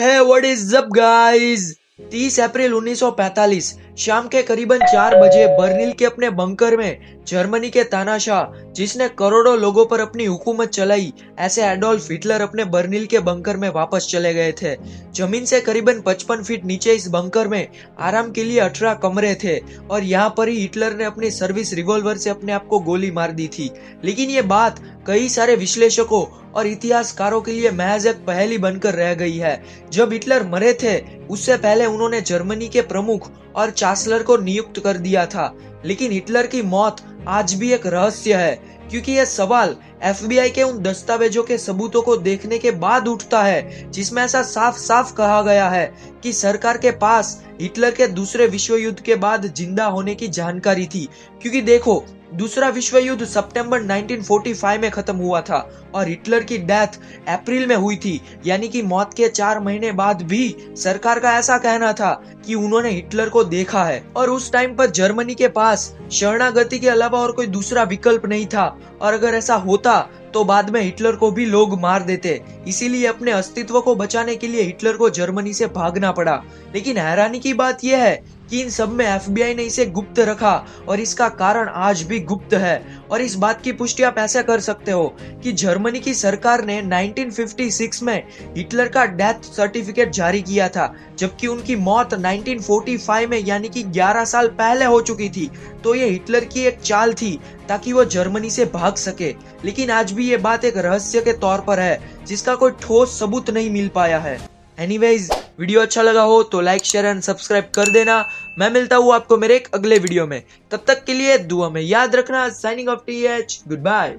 है what is up guys. 30 अप्रैल 1945 शाम के करीबन 4 बजे बर्लिन के अपने बंकर में जर्मनी के तानाशाह, जिसने करोड़ों लोगों पर अपनी हुकूमत चलाई, ऐसे एडोल्फ हिटलर अपने बर्लिन के बंकर में वापस चले गए थे। जमीन से करीबन 55 फीट नीचे इस बंकर में आराम के लिए 18 कमरे थे और यहाँ पर ही हिटलर ने अपनी सर्विस रिवॉल्वर से अपने आप को गोली मार दी थी। लेकिन ये बात कई सारे विश्लेषकों और इतिहासकारों के लिए महज एक पहेली बनकर रह गई है। जब हिटलर मरे थे उससे पहले उन्होंने जर्मनी के प्रमुख और चांसलर को नियुक्त कर दिया था, लेकिन हिटलर की मौत आज भी एक रहस्य है, क्योंकि यह सवाल FBI के उन दस्तावेजों के सबूतों को देखने के बाद उठता है जिसमें ऐसा साफ साफ कहा गया है कि सरकार के पास हिटलर के दूसरे विश्व युद्ध के बाद जिंदा होने की जानकारी थी। क्योंकि देखो, दूसरा विश्व युद्ध सितंबर 1945 में खत्म हुआ था और हिटलर की डेथ अप्रैल में हुई थी, यानी कि मौत के 4 महीने बाद भी सरकार का ऐसा कहना था कि उन्होंने हिटलर को देखा है। और उस टाइम पर जर्मनी के पास शरणागति के अलावा और कोई दूसरा विकल्प नहीं था, और अगर ऐसा होता तो बाद में हिटलर को भी लोग मार देते। इसीलिए अपने अस्तित्व को बचाने के लिए हिटलर को जर्मनी से भागना पड़ा। लेकिन हैरानी की बात यह है कि इन सब में FBI ने इसे गुप्त रखा और इसका कारण आज भी गुप्त है। और इस बात की पुष्टि आप ऐसे कर सकते हो कि जर्मनी की सरकार ने 1956 में हिटलर का डेथ सर्टिफिकेट जारी किया था, जबकि उनकी मौत 1945 में यानी कि 11 साल पहले हो चुकी थी। तो ये हिटलर की एक चाल थी ताकि वो जर्मनी से भाग सके। लेकिन आज भी ये बात एक रहस्य के तौर पर है जिसका कोई ठोस सबूत नहीं मिल पाया है। एनीवेज, वीडियो अच्छा लगा हो तो लाइक, शेयर एंड सब्सक्राइब कर देना। मैं मिलता हूँ आपको मेरे एक अगले वीडियो में। तब तक के लिए दुआ में याद रखना। Signing off TH, good bye.